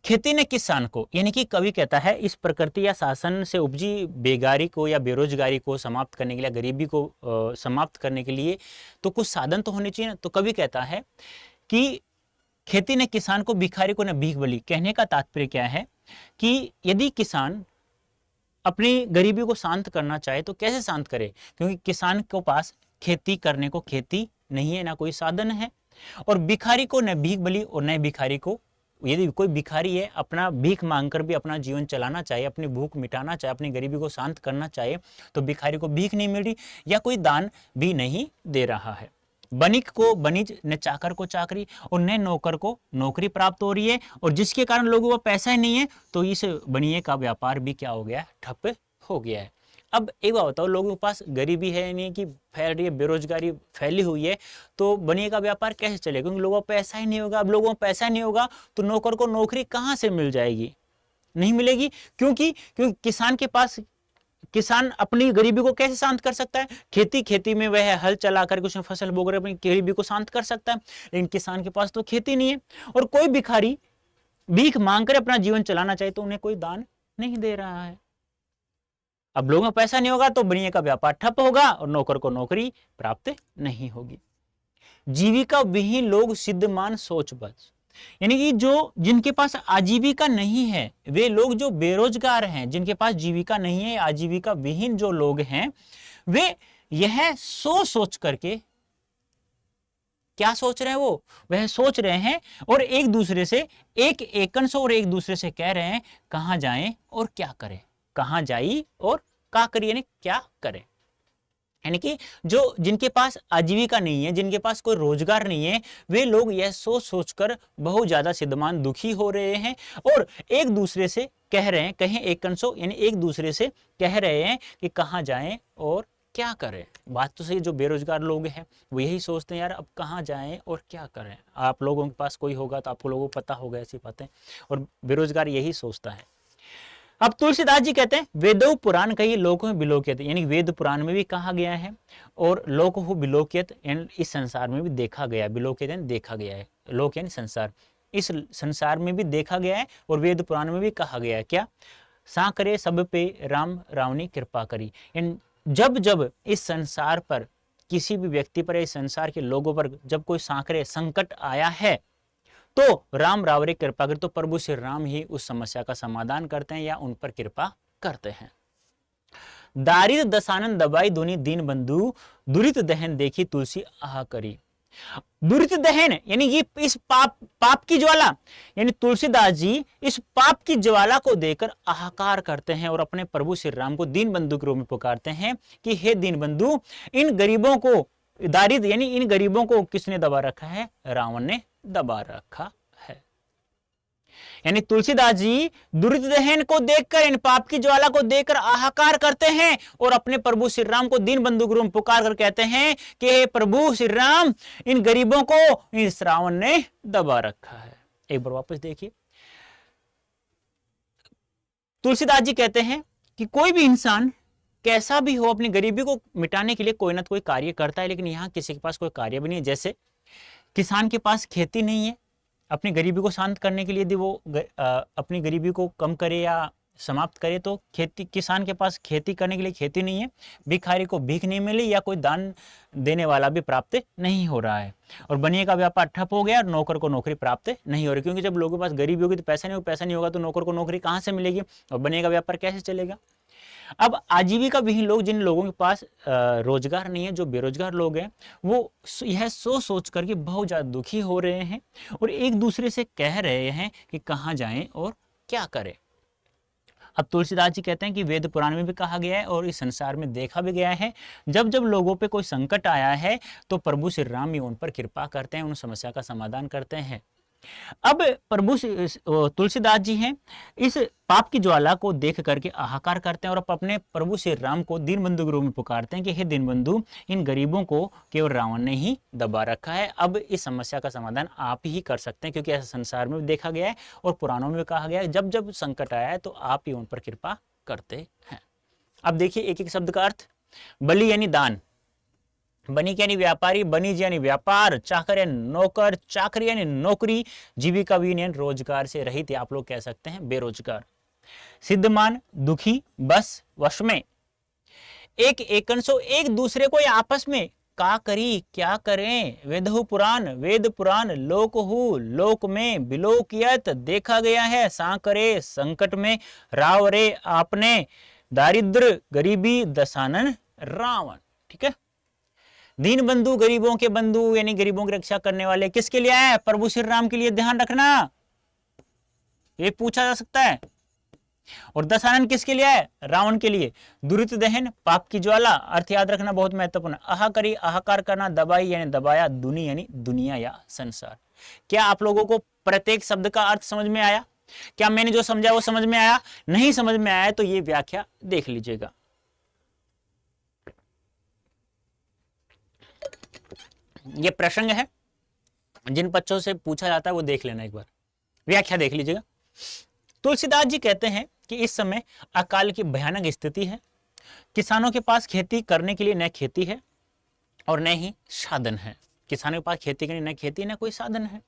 खेती ने किसान को, यानी कि कवि कहता है इस प्रकृति या शासन से उपजी बेगारी को या बेरोजगारी को समाप्त करने के लिए, गरीबी को समाप्त करने के लिए तो कुछ साधन तो होने चाहिए ना। तो कवि कहता है कि खेती ने किसान को, भिखारी को न भीख बली। कहने का तात्पर्य क्या है कि यदि किसान अपनी गरीबी को शांत करना चाहे तो कैसे शांत करे, क्योंकि किसान के पास खेती करने को खेती नहीं है, ना कोई साधन है। और भिखारी को न भीख बली और न भिखारी को यदि कोई भिखारी है, अपना भीख मांगकर भी अपना जीवन चलाना चाहे, अपनी भूख मिटाना चाहे, अपनी गरीबी को शांत करना चाहे, तो भिखारी को भीख नहीं मिल रही या कोई दान भी नहीं दे रहा है। बनिक को बनिज, न चाकर को चाकरी और न नौकर को नौकरी प्राप्त हो रही है, और जिसके कारण लोगों को पैसा ही नहीं है, तो इस बनिए का व्यापार भी क्या हो गया, ठप हो गया है। अब एक बात बताओ, लोगों के पास गरीबी है नहीं कि फैल रही है, बेरोजगारी फैली हुई है, तो बनिए का व्यापार कैसे चलेगा? क्योंकि लोगों को पैसा ही नहीं होगा। अब लोगों को पैसा नहीं होगा तो नौकर को नौकरी कहाँ से मिल जाएगी? नहीं मिलेगी। क्योंकि किसान के पास, किसान अपनी गरीबी को कैसे शांत कर सकता है? खेती में वह हल चला कर उसमें फसल बोकर अपनी गरीबी को शांत कर सकता है, लेकिन किसान के पास तो खेती नहीं है। और कोई भिखारी भीख मांगकर अपना जीवन चलाना चाहे तो उन्हें कोई दान नहीं दे रहा है। अब लोगों में पैसा नहीं होगा तो बनिए का व्यापार ठप होगा और नौकर को नौकरी प्राप्त नहीं होगी। जीविका विहीन लोग सिद्धमान सोच बच, यानी कि जो जिनके पास आजीविका नहीं है, वे लोग जो बेरोजगार हैं, जिनके पास जीविका नहीं है, आजीविका विहीन जो लोग हैं, वे यह सोच करके क्या सोच रहे हैं? वह सोच रहे हैं और एक दूसरे से और एक दूसरे से कह रहे हैं कहां जाएं और क्या करें, कहां जाई और क्या करें, यानी क्या करें। यानी कि जो जिनके पास आजीविका नहीं है, जिनके पास कोई रोजगार नहीं है, वे लोग यह सोचकर बहुत ज्यादा सिद्धमान दुखी हो रहे हैं और एक दूसरे से कह रहे हैं, कहें एक कंसो, यानी एक दूसरे से कह रहे हैं कि कहां जाएं और क्या करें। बात तो सही, जो बेरोजगार लोग हैं वो यही सोचते हैं, यार अब कहां जाएं और क्या करें। आप लोगों के पास कोई होगा तो आपको लोगों को पता होगा ऐसी बातें, और बेरोजगार यही सोचता है। अब तुलसीदास जी कहते हैं वेदो पुराण कही लोक में बिलोकियत, यानी वेद पुराण में भी कहा गया है और लोक हो बिलोकियत, यानी इस संसार में भी देखा गया है। बिलोकियत यानी देखा गया है, लोक यानी संसार, इस संसार में भी देखा गया है और वेद पुराण में भी कहा गया है। क्या? सा करे सब पे राम रावणी कृपा करी, यानी जब जब इस संसार पर किसी भी व्यक्ति पर, इस संसार के लोगों पर जब कोई सांकरे संकट आया है तो राम रावरे कृपा कर, तो प्रभु श्री राम ही उस समस्या का समाधान करते हैं या उन पर कृपा करते हैं। दारिद्र दशानन दबाई दुनि दीन बंधु, दुरित दहन देखी तुलसी आह करी। दुरित दहन यानी ये इस पाप की ज्वाला, यानी तुलसीदास जी इस पाप की ज्वाला को देकर आहाकार करते हैं और अपने प्रभु श्री राम को दीन बंधु के रूप में पुकारते हैं कि हे दीन बंधु, इन गरीबों को, दारिद्र यानी इन गरीबों को किसने दबा रखा है? रावण ने दबा रखा है। यानी तुलसीदास जी दुरित दहन को देखकर, इन पाप की ज्वाला को देखकर आहाकार करते हैं और अपने प्रभु श्री राम को दीन बंधु के रूप में पुकार कर कहते हैं कि हे प्रभु श्री राम, इन गरीबों को इस रावण ने दबा रखा है। एक बार वापस देखिए, तुलसीदास जी कहते हैं कि कोई भी इंसान कैसा भी हो अपनी गरीबी को मिटाने के लिए कोई ना कोई कार्य करता है, लेकिन यहां किसी के पास कोई कार्य भी नहीं है। जैसे किसान के पास खेती नहीं है, अपनी गरीबी को शांत करने के लिए यदि वो अपनी गरीबी को कम करे या समाप्त करे तो किसान के पास खेती करने के लिए खेती नहीं है, भिखारी को भीख नहीं मिली या कोई दान देने वाला भी प्राप्त नहीं हो रहा है, और बनिए का व्यापार ठप हो गया और नौकर को नौकरी प्राप्त नहीं हो रही। क्योंकि जब लोगों के पास गरीबी होगी तो पैसा नहीं होगा तो नौकर को नौकरी कहाँ से मिलेगी और बनिए का व्यापार कैसे चलेगा। अब आजीविका विहीन लोग, जिन लोगों के पास रोजगार नहीं है, जो बेरोजगार लोग हैं, वो यह सोच करके बहुत ज्यादा दुखी हो रहे हैं और एक दूसरे से कह रहे हैं कि कहां जाएं और क्या करें। अब तुलसीदास जी कहते हैं कि वेद पुराण में भी कहा गया है और इस संसार में देखा भी गया है, जब जब लोगों पे कोई संकट आया है तो प्रभु श्री राम ही उन पर कृपा करते हैं, उन समस्या का समाधान करते हैं। अब प्रभु तुलसीदास जी हैं, इस पाप की ज्वाला को देख करके आहाकार करते हैं और अपने प्रभु श्री राम को दीन बंधु के रूप में पुकारते हैं कि हे दीन बंधु, इन गरीबों को केवल रावण ने ही दबा रखा है, अब इस समस्या का समाधान आप ही कर सकते हैं, क्योंकि ऐसा संसार में भी देखा गया है और पुराणों में भी कहा गया है, जब जब संकट आया है तो आप ही उन पर कृपा करते हैं। अब देखिए एक एक शब्द का अर्थ। बलि यानी दान, बनिक यानी व्यापारी, बनिज यानी व्यापार, चाकर यानी नौकर, चाकरी यानी नौकरी, जीविका विहीन यानी रोजगार से रहित, या आप लोग कह सकते हैं बेरोजगार। सिद्धमान दुखी, बस वश में, एक दूसरे को या आपस में का करी क्या करें। वेदहु पुराण, वेद पुराण, लोकहु लोक में, बिलोकियत देखा गया है, सांकरे संकट में, राव रे आपने, दारिद्र गरीबी दशानन रावण। ठीक है, दीन बंधु गरीबों के बंधु यानी गरीबों की रक्षा करने वाले, किसके लिए आए? प्रभु श्री राम के लिए। ध्यान रखना, ये पूछा जा सकता है। और दशानन किसके लिए है? रावण के लिए। दुरित दहन, पाप की ज्वाला, अर्थ याद रखना बहुत महत्वपूर्ण। आहा करी, आहाकार करना, दबाई यानी दबाया, दुनी यानी दुनिया या संसार। क्या आप लोगों को प्रत्येक शब्द का अर्थ समझ में आया? क्या मैंने जो समझा वो समझ में आया? नहीं समझ में आया तो ये व्याख्या देख लीजिएगा। ये प्रसंग है, जिन बच्चों से पूछा जाता है वो देख लेना, एक बार व्याख्या देख लीजिएगा। तुलसीदास जी कहते हैं कि इस समय अकाल की भयानक स्थिति है। किसानों के पास खेती करने के लिए न खेती है और न ही साधन है। किसानों के पास खेती करने न खेती न कोई साधन है।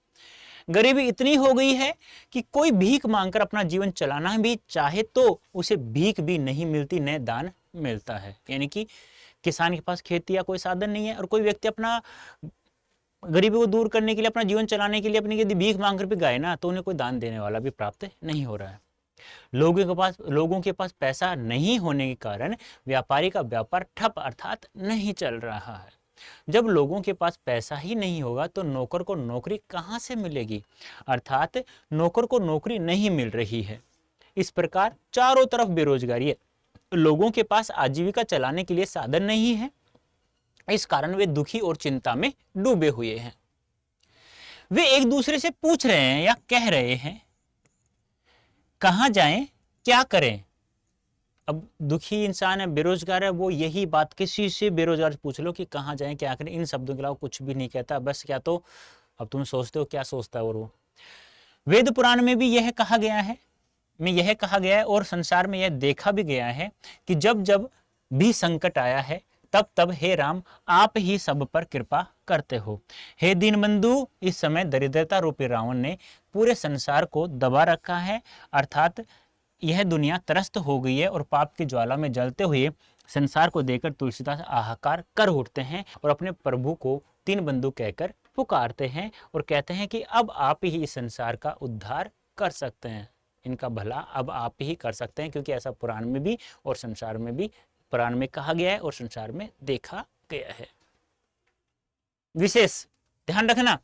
गरीबी इतनी हो गई है कि कोई भीख मांगकर अपना जीवन चलाना भी चाहे तो उसे भीख भी नहीं मिलती, न दान मिलता है। यानी कि किसान के पास खेती या कोई साधन नहीं है और कोई व्यक्ति अपना गरीबी को दूर करने के लिए, अपना जीवन चलाने के लिए अपनी यदि भीख मांग कर भी गाए ना, तो उन्हें कोई दान देने वाला भी प्राप्त नहीं हो रहा है। लोगों के पास पैसा नहीं होने के कारण व्यापारी का व्यापार ठप अर्थात नहीं चल रहा है। जब लोगों के पास पैसा ही नहीं होगा तो नौकर को नौकरी कहां से मिलेगी, अर्थात नौकर को नौकरी नहीं मिल रही है। इस प्रकार चारों तरफ बेरोजगारी है। लोगों के पास आजीविका चलाने के लिए साधन नहीं है। इस कारण वे दुखी और चिंता में डूबे हुए हैं। वे एक दूसरे से पूछ रहे हैं या कह रहे हैं, कहां जाएं, क्या करें। अब दुखी इंसान है, बेरोजगार है, वो यही बात किसी से बेरोजगार से पूछ लो कि कहां जाएं, क्या करें, इन शब्दों के अलावा कुछ भी नहीं कहता। बस क्या तो अब तुम सोचते हो क्या सोचता है। और वो वेद पुराण में भी यह कहा गया है और संसार में यह देखा भी गया है कि जब जब भी संकट आया है तब तब हे राम आप ही सब पर कृपा करते हो। हे दीनबंधु, इस समय दरिद्रता रूपी रावण ने पूरे संसार को दबा रखा है, अर्थात यह दुनिया त्रस्त हो गई है और पाप की ज्वाला में जलते हुए संसार को देखकर तुलसीदास हाहाकार कर उठते हैं और अपने प्रभु को दीनबंधु कहकर पुकारते हैं और कहते हैं कि अब आप ही इस संसार का उद्धार कर सकते हैं, इनका भला अब आप ही कर सकते हैं, क्योंकि ऐसा पुराण में भी और संसार में भी, पुराण में कहा गया है और संसार में देखा गया है। विशेष ध्यान रखना,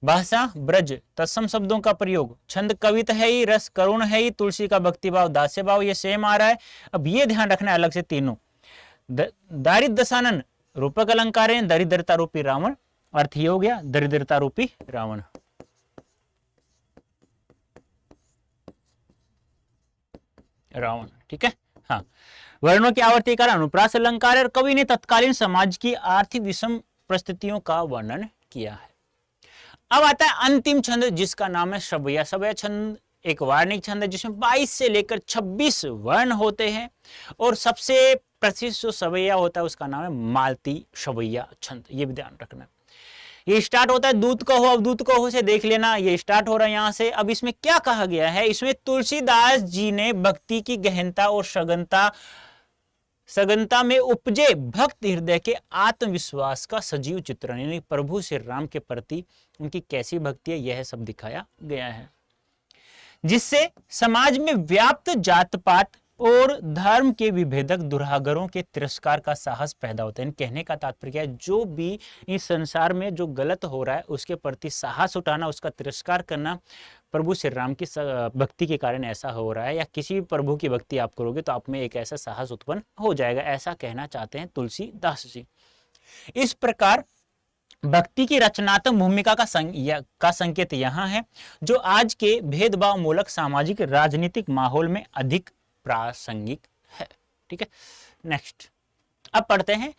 भाषा ब्रज तत्सम शब्दों का प्रयोग, छंद कवित है ही, रस करुण है ही, तुलसी का भक्ति भाव, दास्य भाव, ये सेम आ रहा है। अब ये ध्यान रखना है अलग से तीनों। दारिद्र दशानन रूपक अलंकार है, दरिद्रता रूपी रावण, अर्थ ये हो गया दरिद्रता रूपी रावण। ठीक है। हाँ, वर्णों की आवर्ती कारण अनुप्रास अलंकार, और कवि ने तत्कालीन समाज की आर्थिक विषम परिस्थितियों का वर्णन किया है। अब आता है अंतिम छंद, जिसका नाम है शबैया। शबैया छंद एक वार्णिक छंद है जिसमें 22 से लेकर 26 वर्ण होते हैं और सबसे प्रसिद्ध जो शबैया होता है उसका नाम है मालती शबैया छंद। ये भी ध्यान रखना। ये स्टार्ट होता है दूत कहो, अब दूत कहो से देख लेना, ये स्टार्ट हो रहा है यहां से। अब इसमें क्या कहा गया है, इसमें तुलसीदास जी ने भक्ति की गहनता और सघनता में उपजे भक्त हृदय के आत्मविश्वास का सजीव चित्रण, यानी प्रभु श्री राम के प्रति उनकी कैसी भक्ति है, यह सब दिखाया गया है, जिससे समाज में व्याप्त जात पात और धर्म के विभेदक दुरागरों के तिरस्कार का साहस पैदा होता है। कहने का तात्पर्य क्या है, जो भी इस संसार में जो गलत हो रहा है उसके प्रति साहस उठाना, उसका तिरस्कार करना, प्रभु श्री राम की भक्ति के कारण ऐसा हो रहा है, या किसी भी प्रभु की भक्ति आप करोगे तो आप में एक ऐसा साहस उत्पन्न हो जाएगा, ऐसा कहना चाहते हैं तुलसीदास जी। इस प्रकार भक्ति की रचनात्मक भूमिका का संकेत यहाँ है, जो आज के भेदभाव मूलक सामाजिक राजनीतिक माहौल में अधिक प्रासंगिक है। ठीक है, नेक्स्ट अब पढ़ते हैं।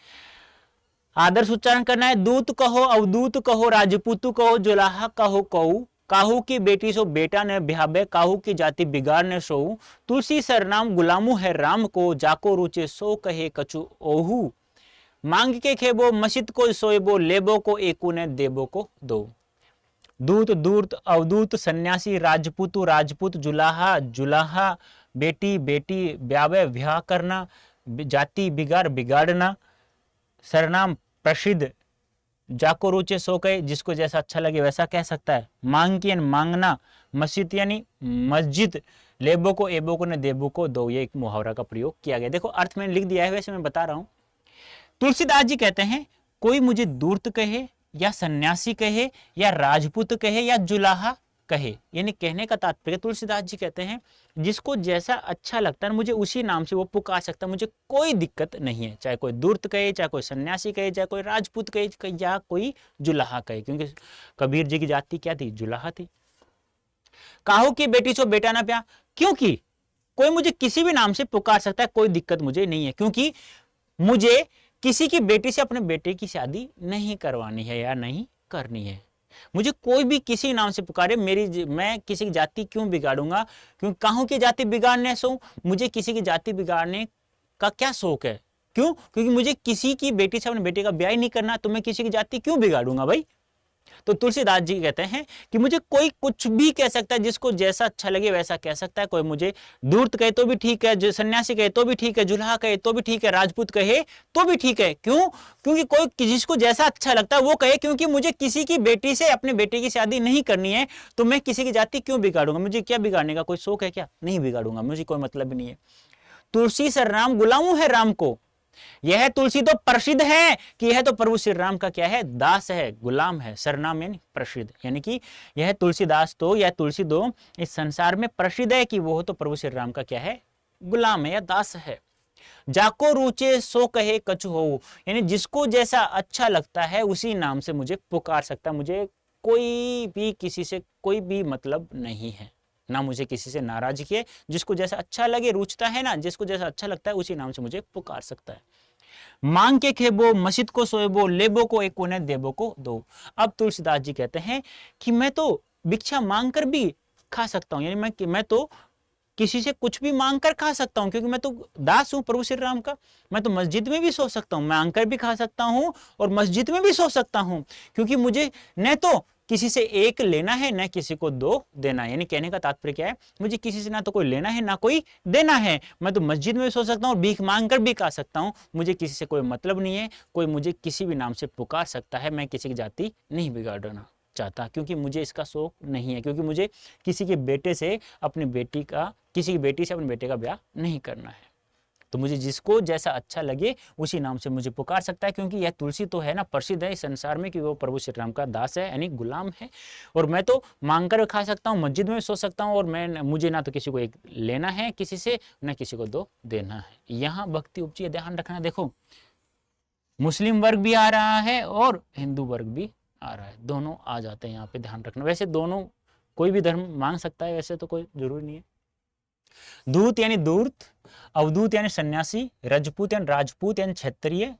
आदर्श उच्चारण करना है। दूत कहो, अवधूत कहो, राजपूत कहो, जुलाहा कहो कऊ, काहू की बेटी सो बेटा ने ब्याबे, काहू की जाति बिगाड़ ने सोऊ, तुलसी सरनाम गुलामू है राम को, जाको रुचे सो कहे कछु ओहू, मांग के खेबो मस्जिद को सोएबो, लेबो को एकू ने देबो को दो। दूत दूत, अवधूत सन्यासी, राजपूत राजपूत, जुलाहा जुलाहा, बेटी बेटी, ब्यावे ब्याह करना, जाति बिगाड़ बिगाड़ना, सरनाम प्रसिद्ध, जाको रुचे सो कहे, जिसको जैसा अच्छा लगे वैसा कह सकता है, मांगियन मांगना, मस्जिद यानी मस्जिद, लेबो को एबो को ने देबो को दो, ये एक मुहावरा का प्रयोग किया गया। देखो अर्थ मैंने लिख दिया है, वैसे मैं बता रहा हूं। तुलसीदास जी कहते हैं कोई मुझे दूर्त कहे या सन्यासी कहे या राजपूत कहे या जुलाहा कहे, यानी कहने का तात्पर्य तुलसीदास जी कहते हैं जिसको जैसा अच्छा लगता है मुझे उसी नाम से वो पुकार सकता है, मुझे कोई दिक्कत नहीं है, चाहे कोई दूर्त कहे, चाहे कोई सन्यासी कहे, चाहे कोई राजपूत कहे या कोई जुलाहा कहे, क्योंकि कबीर जी की जाति क्या थी, जुलाहा थी। काहू की बेटी सो बेटा ना प्या, क्योंकि कोई मुझे किसी भी नाम से पुकार सकता है, कोई दिक्कत मुझे नहीं है, क्योंकि मुझे किसी की बेटी से अपने बेटे की शादी नहीं करवानी है या नहीं करनी है। मुझे कोई भी किसी नाम से पुकारे, मैं किसी की जाति क्यों बिगाड़ूंगा, क्योंकि काहू की जाति बिगाड़ने सो, मुझे किसी की जाति बिगाड़ने का क्या शौक है, क्यों, क्योंकि मुझे किसी की बेटी से अपने बेटे का ब्याह नहीं करना, तो मैं किसी की जाति क्यों बिगाड़ूंगा भाई। तो तुलसीदास जी कहते हैं कि मुझे कोई कुछ भी कह सकता है, जिसको जैसा अच्छा लगे वैसा कह सकता है, कोई मुझे दूर्त कहे तो भी ठीक है, जो सन्यासी कहे तो भी ठीक है, जुल्हा कहे तो भी ठीक है, राजपूत कहे तो भी ठीक है, क्यों, क्योंकि कोई जिसको जैसा अच्छा लगता है वो कहे, क्योंकि मुझे किसी की बेटी से अपने बेटे की शादी नहीं करनी है, तो मैं किसी की जाति क्यों बिगाड़ूंगा, मुझे क्या बिगाड़ने का कोई शौक है क्या, नहीं बिगाड़ूंगा, मुझे कोई मतलब नहीं है। तुलसी सरनाम गुलामों है राम को, यह तुलसी तो प्रसिद्ध है कि यह तो प्रभु श्री राम का क्या है, दास है, गुलाम है, सरनाम यानी प्रसिद्ध, यानी कि यह तुलसीदास तो या तुलसी दो इस संसार में प्रसिद्ध है कि वो तो प्रभु श्री राम का क्या है, गुलाम है या दास है। जाको रुचे सो कहे कछु हो, यानी जिसको जैसा अच्छा लगता है उसी नाम से मुझे पुकार सकता है, मुझे कोई भी किसी से कोई भी मतलब नहीं है, ना मुझे किसी से नाराजगी है, जिसको जैसा अच्छा लगे, रुचता है ना, जिसको जैसा अच्छा लगता है उसी नाम से मुझे पुकार सकता है। मांग के खेबो मस्जिद को सोएबो, लेबो को एक कोने देबो को दो। अब तुलसीदास जी कहते हैं कि मैं तो भिक्षा मांग कर भी खा सकता हूं, यानी मैं तो किसी से कुछ भी मांग कर खा सकता हूं, क्योंकि मैं तो दास हूं प्रभु श्री राम का। मैं तो मस्जिद में भी सो सकता हूं, मांग कर भी खा सकता हूं और मस्जिद में भी सो सकता हूं, क्योंकि मुझे न तो किसी से एक लेना है न किसी को दो देना है। यानी कहने का तात्पर्य क्या है, मुझे किसी से ना तो कोई लेना है ना कोई देना है, मैं तो मस्जिद में भी सो सकता हूं और भीख मांग कर भी खा सकता हूं, मुझे किसी से कोई मतलब नहीं है, कोई मुझे किसी भी नाम से पुकार सकता है, मैं किसी की जाति नहीं बिगाड़ना चाहता, क्योंकि मुझे इसका शौक नहीं है, क्योंकि मुझे किसी के बेटे से अपनी बेटी का किसी की बेटी से अपने बेटे का ब्याह नहीं करना है। तो मुझे जिसको जैसा अच्छा लगे उसी नाम से मुझे पुकार सकता है, क्योंकि यह तुलसी तो है ना, प्रसिद्ध है इस संसार में कि वो प्रभु श्री राम का दास है यानी गुलाम है, और मैं तो मांग कर खा सकता हूँ, मस्जिद में सो सकता हूँ, और मुझे ना तो किसी को एक लेना है किसी से, ना किसी को दो देना है। यहाँ भक्ति उपजी, ध्यान रखना, देखो मुस्लिम वर्ग भी आ रहा है और हिंदू वर्ग भी आ रहा है, दोनों आ जाते हैं यहाँ पे, ध्यान रखना। वैसे दोनों कोई भी धर्म मांग सकता है, वैसे तो कोई जरूरी नहीं है। दूत यानी दूर्त, अवधूत यानी सन्यासी, रजपूत यानी राजपूत यानी क्षत्रिय,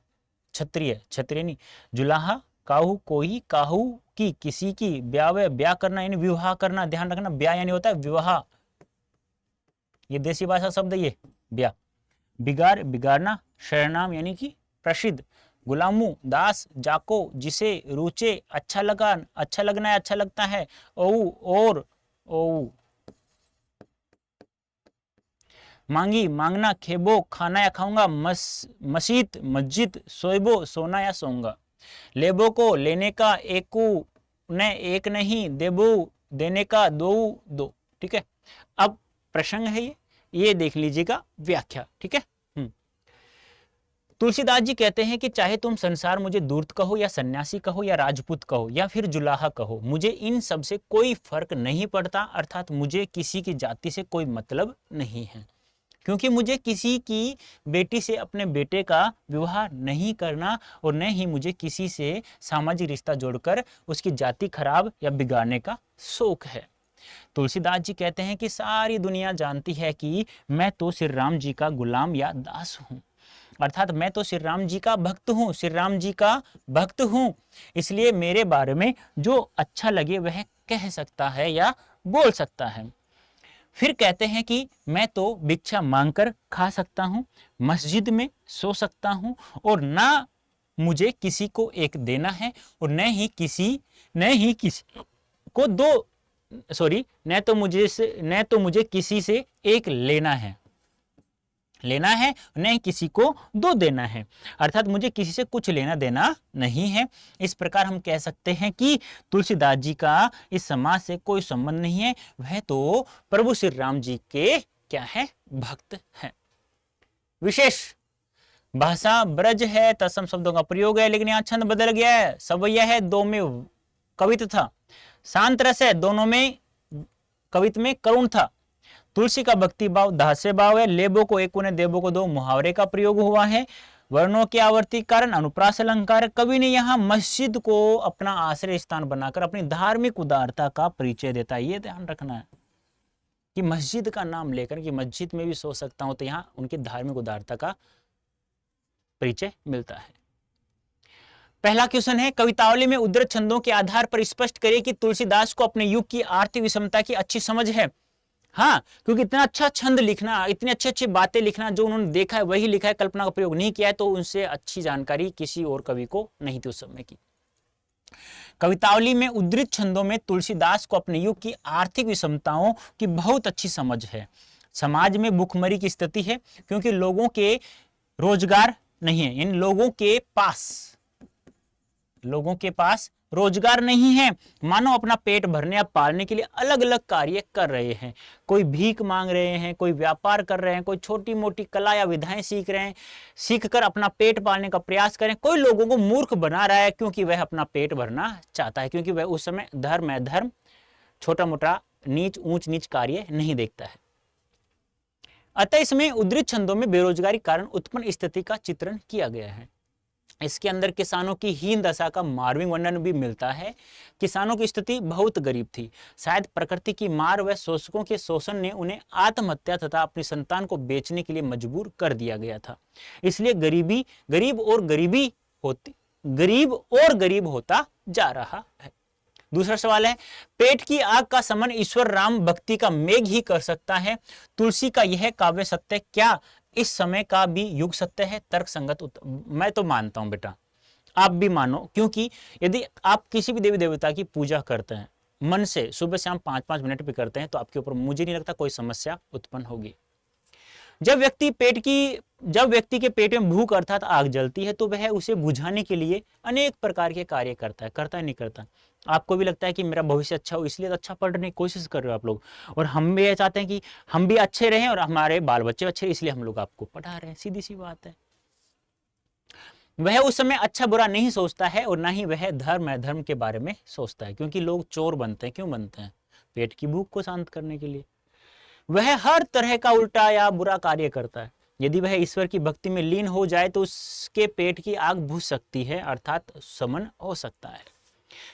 क्षत्रिय नहीं, जुलाहा, काहू कोई, काहू की किसी की, ब्याह करना यानी विवाह करना, ध्यान रखना, ब्याह यानी होता है विवाह, ये देसी भाषा शब्द है ये ब्याह, बिगाड़ना, शरणाम यानी कि प्रसिद्ध, गुलामू दास, जाको जिसे रुचे अच्छा लगना है, अच्छा लगता है, और मांगी मांगना, खेबो खाना या खाऊंगा, मस्जिद मस्जिद, सोएबो सोना या सोऊंगा, लेबो को लेने का, एकू ने एक नहीं, देबो देने का, दो। ठीक है, अब प्रसंग है ये देख लीजिएगा व्याख्या। ठीक है, तुलसीदास जी कहते हैं कि चाहे तुम संसार मुझे दूर्त कहो या सन्यासी कहो या राजपूत कहो या फिर जुलाहा कहो, मुझे इन सब से कोई फर्क नहीं पड़ता, अर्थात मुझे किसी की जाति से कोई मतलब नहीं है, क्योंकि मुझे किसी की बेटी से अपने बेटे का विवाह नहीं करना और न ही मुझे किसी से सामाजिक रिश्ता जोड़कर उसकी जाति खराब या बिगाड़ने का शौक है। तुलसीदास जी कहते हैं कि सारी दुनिया जानती है कि मैं तो श्री राम जी का गुलाम या दास हूं, अर्थात मैं तो श्री राम जी का भक्त हूं, श्री राम जी का भक्त हूं, इसलिए मेरे बारे में जो अच्छा लगे वह कह सकता है या बोल सकता है। फिर कहते हैं कि मैं तो भिक्षा मांगकर खा सकता हूं, मस्जिद में सो सकता हूं, और ना मुझे किसी को एक देना है और न ही किसी को दो, न तो मुझे किसी से एक लेना है न किसी को दो देना है, अर्थात मुझे किसी से कुछ लेना देना नहीं है। इस प्रकार हम कह सकते हैं कि तुलसीदास जी का इस समाज से कोई संबंध नहीं है, वह तो प्रभु श्री राम जी के क्या है, भक्त है। विशेष भाषा ब्रज है, तत्सम शब्दों का प्रयोग है, लेकिन यहाँ छंद बदल गया है, सवैया है, दो में कवित था, शांत रस है, दोनों में कवित्व में करुण था। तुलसी का भक्ति भाव दास्य भाव है। लेबो को एक ने देवो को दो मुहावरे का प्रयोग हुआ है। वर्णों के आवर्ती कारण अनुप्रास अलंकार। कवि ने यहाँ मस्जिद को अपना आश्रय स्थान बनाकर अपनी धार्मिक उदारता का परिचय देता है। ये ध्यान रखना है कि मस्जिद का नाम लेकर कि मस्जिद में भी सो सकता हूं, तो यहाँ उनकी धार्मिक उदारता का परिचय मिलता है। पहला क्वेश्चन है, कवितावली में उद्धृत छंदों के आधार पर स्पष्ट करिए कि तुलसीदास को अपने युग की आर्थिक विषमता की अच्छी समझ है। हाँ, क्योंकि इतना अच्छा छंद लिखना, इतनी अच्छी अच्छी बातें लिखना, जो उन्होंने देखा है वही लिखा है, कल्पना का प्रयोग नहीं किया है, तो उनसे अच्छी जानकारी किसी और कवि को नहीं थी उस समय की। कवितावली में उद्धृत छंदों में तुलसीदास को अपने युग की आर्थिक विषमताओं की बहुत अच्छी समझ है। समाज में भूखमरी की स्थिति है क्योंकि लोगों के रोजगार नहीं है, इन लोगों के पास रोजगार नहीं है। मानो अपना पेट भरने या पालने के लिए अलग अलग कार्य कर रहे हैं। कोई भीख मांग रहे हैं, कोई व्यापार कर रहे हैं, कोई छोटी मोटी कला या विधाएं सीख रहे हैं, सीखकर अपना पेट पालने का प्रयास करें। कोई लोगों को मूर्ख बना रहा है क्योंकि वह अपना पेट भरना चाहता है, क्योंकि वह उस समय धर्म है, धर्म छोटा मोटा नीच ऊंच नीच कार्य नहीं देखता है। अतः इसमें उद्धृत छंदों में बेरोजगारी कारण उत्पन्न स्थिति का चित्रण किया गया है। इसके अंदर किसानों की हीन दशा का मार्मिक वर्णन भी मिलता है। किसानों की स्थिति बहुत गरीब थी। शायद प्रकृति की मार व शोषकों के शोषण ने उन्हें आत्महत्या तथा अपनी संतान को बेचने के लिए मजबूर कर दिया गया था। इसलिए गरीब और गरीब होता जा रहा है। दूसरा सवाल है, पेट की आग का समन ईश्वर राम भक्ति का मेघ ही कर सकता है। तुलसी का यह काव्य सत्य क्या इस समय का भी युग सत्य है? तर्क संगत मैं तो मानता हूं बेटा, आप भी मानो, क्योंकि यदि आप किसी भी देवी देवता की पूजा करते हैं मन से, सुबह शाम 5-5 मिनट भी करते हैं, तो आपके ऊपर मुझे नहीं लगता कोई समस्या उत्पन्न होगी। जब व्यक्ति के पेट में भूख अर्थात आग जलती है, तो वह उसे बुझाने के लिए अनेक प्रकार के कार्य करता है नहीं करता। आपको भी लगता है कि मेरा भविष्य अच्छा हो, इसलिए तो अच्छा पढ़ने की कोशिश कर रहे हो आप लोग, और हम भी ये चाहते हैं कि हम भी अच्छे रहें और हमारे बाल बच्चे अच्छे रहें, इसलिए हम लोग आपको पढ़ा रहे हैं। सीधी सी बात है। वह उस समय अच्छा बुरा नहीं सोचता है और ना ही वह धर्म के बारे में सोचता है, क्योंकि लोग चोर बनते हैं। क्यों बनते हैं? पेट की भूख को शांत करने के लिए। वह हर तरह का उल्टा या बुरा कार्य करता है। यदि वह ईश्वर की भक्ति में लीन हो जाए तो उसके पेट की आग बुझ सकती है, अर्थात शमन हो सकता है,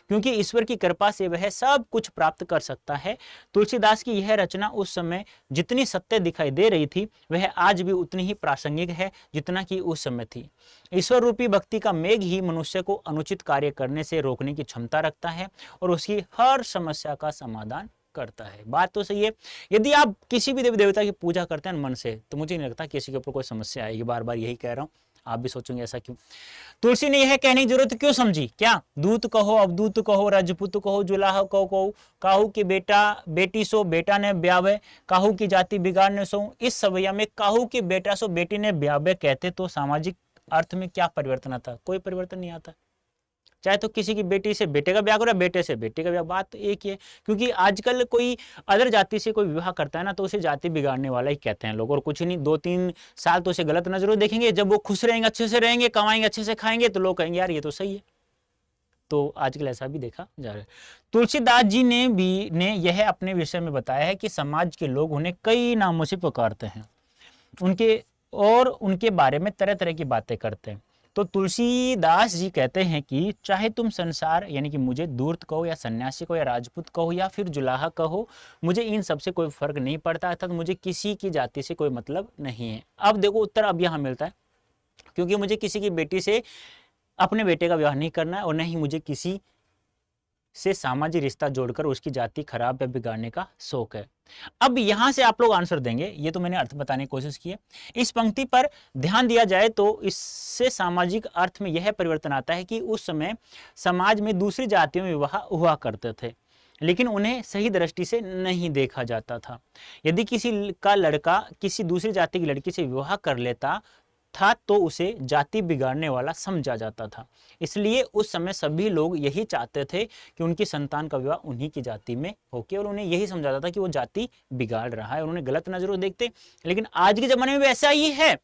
क्योंकि ईश्वर की कृपा से वह सब कुछ प्राप्त कर सकता है। तुलसीदास की यह रचना उस समय जितनी सत्य दिखाई दे रही थी, वह आज भी उतनी ही प्रासंगिक है जितना कि उस समय थी। ईश्वर रूपी भक्ति का मेघ ही मनुष्य को अनुचित कार्य करने से रोकने की क्षमता रखता है और उसकी हर समस्या का समाधान करता है। बात तो सही है। यदि आप किसी भी देवी देवता की पूजा करते हैं मन से, तो मुझे नहीं लगता किसी के ऊपर कोई समस्या आएगी। बार बार यही कह रहा हूं, आप भी सोचेंगे ऐसा क्यों। तुलसी ने यह कहने की जरूरत क्यों समझी? क्या दूत कहो, अवधूत कहो, राजपूत कहो, जुलाह कहो, काहू की बेटी सो बेटा ने ब्यावे, काहू की जाति बिगाड़ने सो। इस सवैया में काहू की बेटा सो बेटी ने ब्यावे कहते तो सामाजिक अर्थ में क्या परिवर्तन आता? कोई परिवर्तन नहीं आता। चाहे तो किसी की बेटी से बेटे का ब्याह करो, बेटे से बेटी का ब्याह, बात एक ही है। क्योंकि आजकल कोई अदर जाति से कोई विवाह करता है ना, तो उसे जाति बिगाड़ने वाला ही कहते हैं लोग, और कुछ नहीं। 2-3 साल तो उसे गलत नजरों देखेंगे। जब वो खुश रहेंगे, अच्छे से रहेंगे, कमाएंगे, अच्छे से खाएंगे, तो लोग कहेंगे यार ये तो सही है। तो आजकल ऐसा भी देखा जा रहा है। तुलसीदास जी ने यह अपने विषय में बताया है कि समाज के लोग उन्हें कई नामों से पुकारते हैं, उनके बारे में तरह तरह की बातें करते हैं। तो तुलसीदास जी कहते हैं कि चाहे तुम संसार यानी कि मुझे धूर्त कहो या सन्यासी कहो या राजपूत कहो या फिर जुलाहा कहो, मुझे इन सबसे कोई फर्क नहीं पड़ता, अर्थात मुझे किसी की जाति से कोई मतलब नहीं है। अब देखो उत्तर अब यहाँ मिलता है, क्योंकि मुझे किसी की बेटी से अपने बेटे का विवाह नहीं करना है और न ही मुझे किसी से सामाजिक रिश्ता जोड़कर उसकी जाति खराब या बिगाड़ने का शौक है। अब यहां से आप लोग आंसर देंगे, ये तो मैंने अर्थ बताने की कोशिश की है। इस पंक्ति पर ध्यान दिया जाए तो इससे सामाजिक अर्थ में यह परिवर्तन आता है कि उस समय समाज में दूसरी जातियों में विवाह हुआ करते थे, लेकिन उन्हें सही दृष्टि से नहीं देखा जाता था। यदि किसी का लड़का किसी दूसरी जाति की लड़की से विवाह कर लेता था तो उसे जाति बिगाड़ने वाला समझा जाता था। इसलिए उस समय सभी लोग यही चाहते थे कि उनकी संतान का विवाह उन्हीं की जाति में हो, केवल उन्हें यही समझा जाता था कि वो जाति बिगाड़ रहा है, उन्होंने गलत नजरों देखते। लेकिन आज के जमाने में भी ऐसा ही है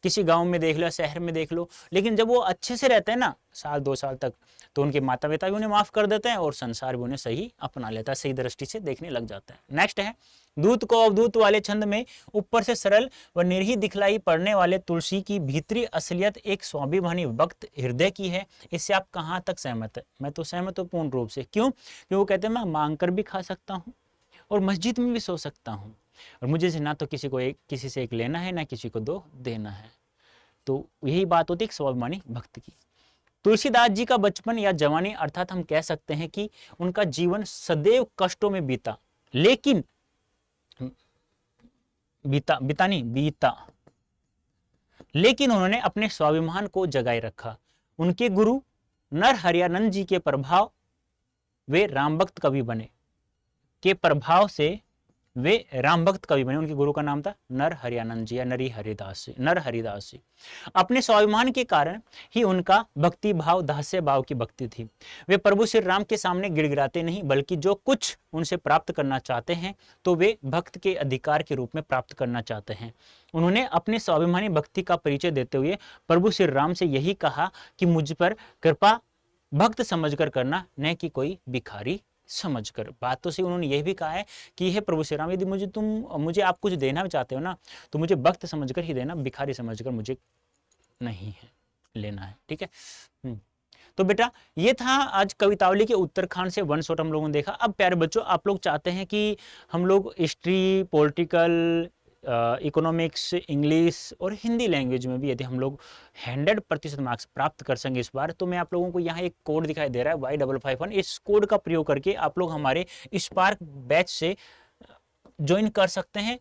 किसी गांव में देख लो या शहर में देख लो, लेकिन जब वो अच्छे से रहते हैं ना 1-2 साल तक, तो उनके माता पिता भी उन्हें माफ कर देते हैं और संसार भी उन्हें सही अपना लेता है, सही दृष्टि से देखने लग जाता है। नेक्स्ट है, दूत को अवधूत वाले छंद में ऊपर से सरल व निर्ही दिखलाई पड़ने वाले तुलसी की भीतरी असलियत एक स्वाभिमानी वक्त हृदय की है। इससे आप कहाँ तक सहमत है? मैं तो सहमत हूँ पूर्ण रूप से। क्यों? क्योंकि वो कहते हैं मैं मांग कर भी खा सकता हूँ और मस्जिद में भी सो सकता हूँ, और मुझे ना तो किसी से एक लेना है, ना किसी को दो देना है। तो यही बात होती है एक स्वाभिमानी भक्त की। तुलसीदास जी का बचपन या जवानी, अर्थात हम कह सकते हैं कि उनका जीवन सदैव कष्टों में बीता, लेकिन लेकिन उन्होंने अपने स्वाभिमान को जगाए रखा। उनके गुरु नर हरियानंद जी के प्रभाव वे राम भक्त कवि बने, के प्रभाव से वे राम भक्त कवि बने। उनके गुरु का नाम था नर हरियानंद जी या नर हरिदास जी। अपने स्वाभिमान के कारण ही उनका भक्ति भाव दास्य भाव की भक्ति थी। वे प्रभु श्री राम के सामने गिड़गिड़ाते नहीं, बल्कि जो कुछ उनसे प्राप्त करना चाहते हैं तो वे भक्त के अधिकार के रूप में प्राप्त करना चाहते हैं। उन्होंने अपने स्वाभिमानी भक्ति का परिचय देते हुए प्रभु श्री राम से यही कहा कि मुझ पर कृपा भक्त समझकर करना, न कि कोई भिखारी समझकर। बात तो सही, उन्होंने यह भी कहा है कि हे प्रभु श्री राम, यदि मुझे आप कुछ देना चाहते हो ना, तो मुझे भक्त समझकर ही देना, भिखारी समझकर मुझे नहीं है लेना है। ठीक है। तो बेटा ये था आज कवितावली के उत्तरखंड से वन शॉट हम लोगों ने देखा। अब प्यारे बच्चों, आप लोग चाहते हैं कि हम लोग हिस्ट्री, पॉलिटिकल, इकोनॉमिक्स, इंग्लिश और हिंदी लैंग्वेज में भी यदि हम लोग 100% मार्क्स प्राप्त कर सकेंगे इस बार, तो मैं आप लोगों को यहाँ एक कोड दिखाई दे रहा है Y551। इस कोड का प्रयोग करके आप लोग हमारे स्पार्क बैच से ज्वाइन कर सकते हैं,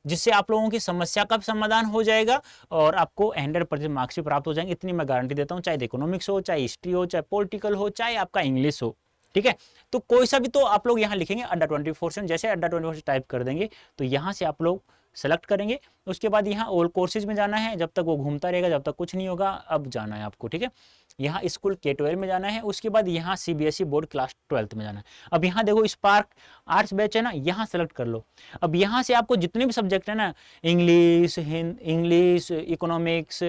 जिससे आप लोगों की समस्या का समाधान हो जाएगा और आपको 100% मार्क्स भी प्राप्त हो जाएंगे। इतनी मैं गारंटी देता हूँ, चाहे इकोनॉमिक्स हो, चाहे हिस्ट्री हो, चाहे पॉलिटिकल हो, चाहे आपका इंग्लिश हो। ठीक है, तो कोई सा भी तो आप लोग यहाँ लिखेंगे अड्डा 24/7। जैसे अड्डा 24 टाइप कर देंगे तो यहाँ से आप लोग सेलेक्ट करेंगे। उसके बाद यहाँ ऑल कोर्सेज में जाना है, जब तक वो घूमता रहेगा, जब तक कुछ नहीं होगा। अब जाना है आपको, ठीक है, यहाँ स्कूल K12 में जाना है। उसके बाद यहाँ CBSE बोर्ड क्लास 12th में जाना है। अब यहाँ देखो स्पार्क आर्ट्स बैच है ना, यहाँ सेलेक्ट कर लो। अब यहाँ से आपको जितने भी सब्जेक्ट है ना, इंग्लिश, इकोनॉमिक्स,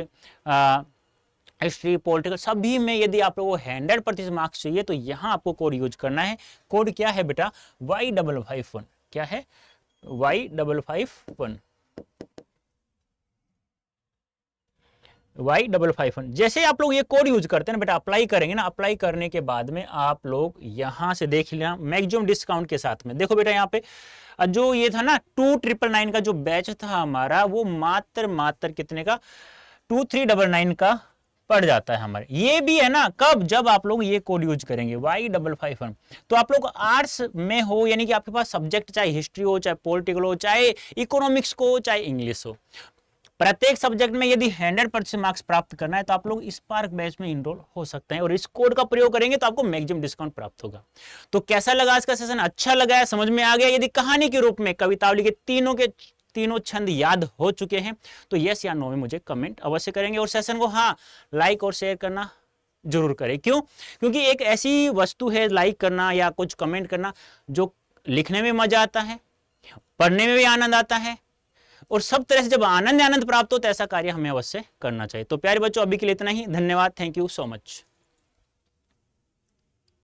हिस्ट्री, पॉलिटिकल, सभी में यदि आप लोगों को 100% मार्क्स चाहिए तो यहाँ आपको कोड यूज करना है। कोड क्या है बेटा? Y551। क्या है? Y551। Y551। जैसे आप लोग ये कोड यूज करते हैं ना बेटा, अप्लाई करेंगे ना, अप्लाई करने के बाद में आप लोग यहां से देख लिया मैक्सिमम डिस्काउंट के साथ में। देखो बेटा यहाँ पे जो ये था ना 2999 का जो बैच था हमारा, वो मात्र कितने का? 2399 का पड़ जाता है हमारे। ये भी है ना कब? जब आप लोग ये कोड यूज करेंगे Y551। तो आप लोग आर्ट्स में हो, यानी कि आपके पास सब्जेक्ट चाहे हिस्ट्री हो, चाहे पॉलिटिकल हो, चाहे इकोनॉमिक्स को, चाहे इंग्लिश हो, प्रत्येक सब्जेक्ट में यदि 100% मार्क्स प्राप्त करना है तो आप लोग स्पार्क बैच में इनरोल हो सकते हैं और इस कोड का प्रयोग करेंगे तो आपको मैक्सिमम डिस्काउंट प्राप्त होगा। तो कैसा लगा आज का सेशन? अच्छा लगा है? समझ में आ गया? यदि कहानी के रूप में कवितावली के तीनों छंद याद हो चुके हैं तो यस या नो में मुझे कमेंट अवश्य करेंगे, और सेशन को हाँ लाइक और शेयर करना जरूर करें। क्यों? क्योंकि एक ऐसी वस्तु है लाइक करना या कुछ कमेंट करना जो लिखने में मजा आता है, पढ़ने में भी आनंद आता है, और सब तरह से जब आनंद प्राप्त हो तो ऐसा कार्य हमें अवश्य करना चाहिए। तो प्यारे बच्चों, अभी के लिए इतना ही। धन्यवाद। Thank you so much.